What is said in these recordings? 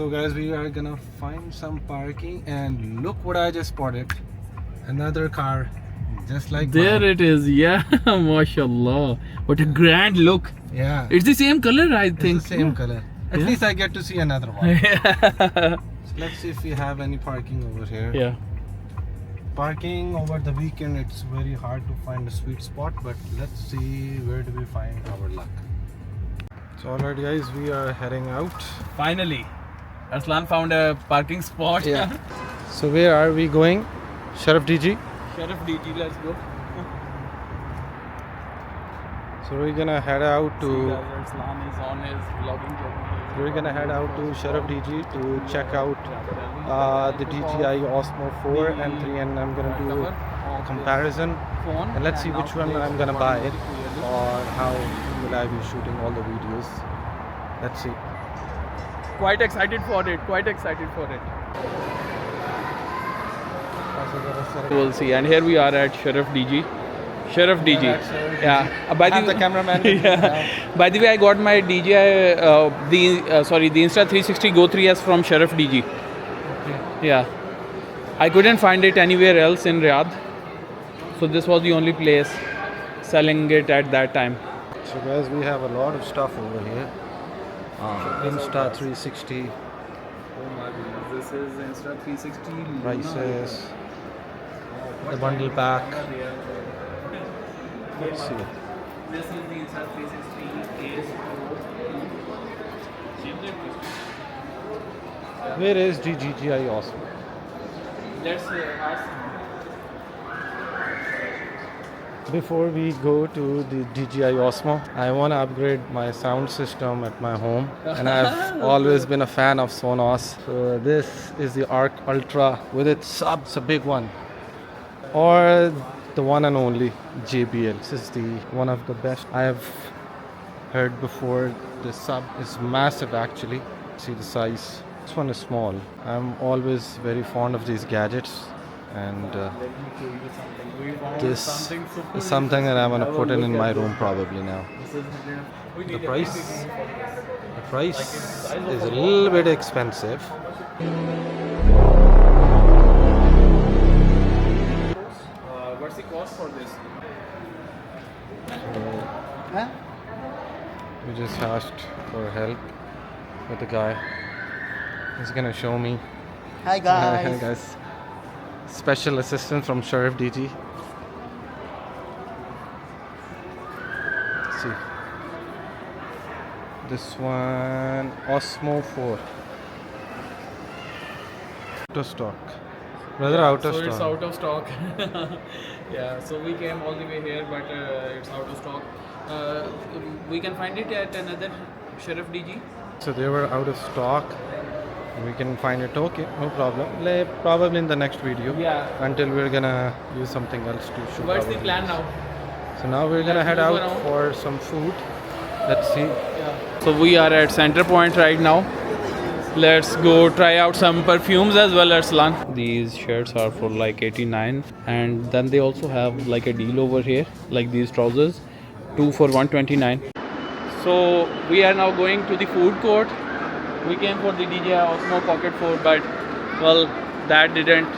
So guys, we are gonna find some parking, and look what I just spotted. Another car, just like There mine. it is. Yeah, mashallah. What a grand look. Yeah, It's the same color, I it's think. the same color. At Yeah. least I get to see another one. Yeah. So let's see if we have any parking over here. Yeah. Parking over the weekend, it's very hard to find a sweet spot, but let's see where do we find our luck. So alright guys, we are heading out. Finally, Arslan found a parking spot. Yeah. So where are we going? Sharaf DG? Sheriff DT, let's go. So we're gonna head out to Arslan is on his vlogging journey. we're gonna head out to Sharaf DG to check out the DJI Osmo 4 and 3, and I'm gonna do a comparison, and let's see which one I'm gonna buy it, or how will I be shooting all the videos. Let's see. Quite excited for it. Quite excited for it. We'll see. And here we are at Sheriff DG. Sheriff DG. Yeah. By I'm the cameraman. yeah. By the way, I got my DJI, the Insta360 Go 3S from Sheriff DG. Okay. Yeah. I couldn't find it anywhere else in Riyadh. So this was the only place selling it at that time. So guys, we have a lot of stuff over here. Insta360 Oh my goodness, this is Insta360 prices, the bundle pack. Let's see. This is the Insta360 Ace Pro. Where is DJI Osmo? Let's ask. Before we go to the DJI Osmo, I want to upgrade my sound system at my home, and I've always been a fan of Sonos. So this is the Arc Ultra with its sub, it's a big one, or the one and only JBL. This is the one of the best I have heard before. The sub is massive actually. See the size. This one is small. I'm always very fond of these gadgets, and Let me show you something. We found this something super is something that I'm gonna Have a put in look my at room this. probably now. This is we The need a price, big room for this. the price is a little bit expensive. What's the cost for this? We just asked for help with the guy. He's gonna show me. Hi guys. Hi guys. Special assistant from Sheriff DG. Let's see. This one, Osmo 4. Out of stock. Rather out of so stock. it's out of stock. Yeah, so we came all the way here, but it's out of stock. We can find it at another Sheriff DG. So they were out of stock. We can find it. Okay, no problem. Probably in the next video. Yeah. Until we're gonna use something else to shoot. What's our the plan now? videos. So now we're gonna head move out around. for some food. Let's see. So we are at Center Point right now. Let's go try out some perfumes as well, Arslan. These shirts are for like 89, and then they also have like a deal over here, like these trousers, 2 for 129. So we are now going to the food court. We came for the DJI Osmo Pocket 4, but well, that didn't.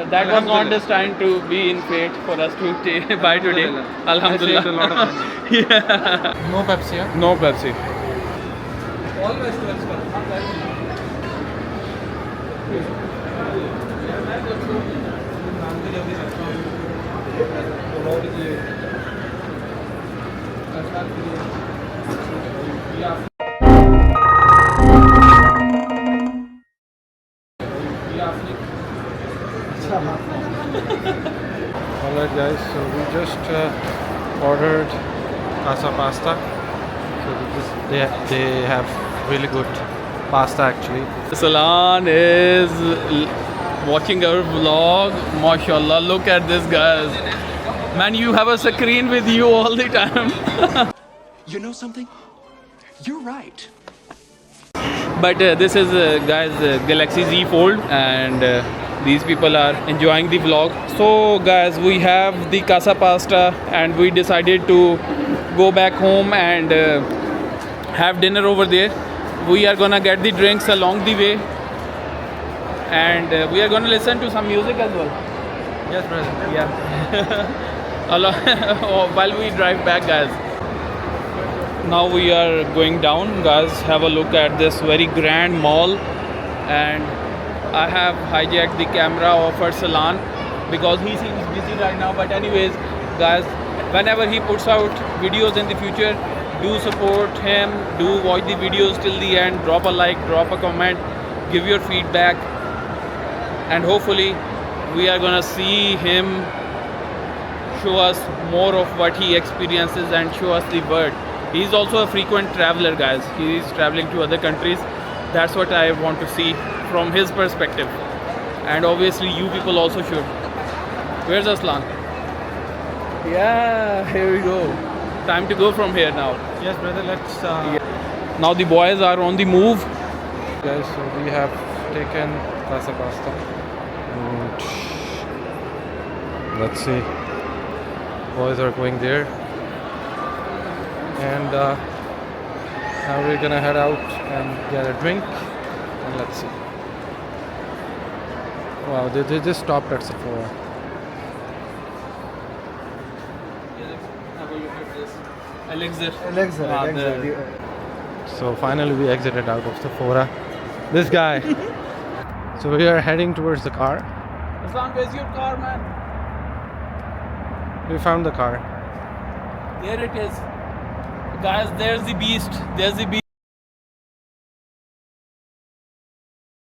That was not destined to be in fate for us to buy today. Alhamdulillah. I saved a lot of money. Yeah. No Pepsi, huh? No Pepsi. Always to Alright guys, so we just ordered Casa Pasta. So they have really good pasta actually. Salan is watching our vlog. MashaAllah, look at this, guys. Man, you have a screen with you all the time. You know something? You're right. But this is, guys, Galaxy Z Fold, and these people are enjoying the vlog. So, guys, we have the Casa Pasta, and we decided to go back home and have dinner over there. We are gonna get the drinks along the way, and we are gonna listen to some music as well. Yes, brother. Yeah. While we drive back, guys. Now we are going down, guys. Have a look at this very grand mall, and I have hijacked the camera of Arsalan because he seems busy right now. But anyways, guys, whenever he puts out videos in the future, do support him, do watch the videos till the end, drop a like, drop a comment, give your feedback, and hopefully we are gonna see him show us more of what he experiences and show us the world. He's also a frequent traveler, guys. He is traveling to other countries. That's what I want to see from his perspective, and obviously you people also should. Where's Aslan? Yeah, here we go. Time to go from here now. Yes, brother. Let's. Now the boys are on the move. Guys, so we have taken Casa Costa. And let's see. Boys are going there. And now we're gonna head out and get a drink. And let's see. Wow, they just stopped at Sephora. Have a look at this. Elixir. So finally we exited out of Sephora. This guy. So we are heading towards the car. Aslan, where's your car, man? We found the car. There it is. Guys, there's the beast. There's the beast.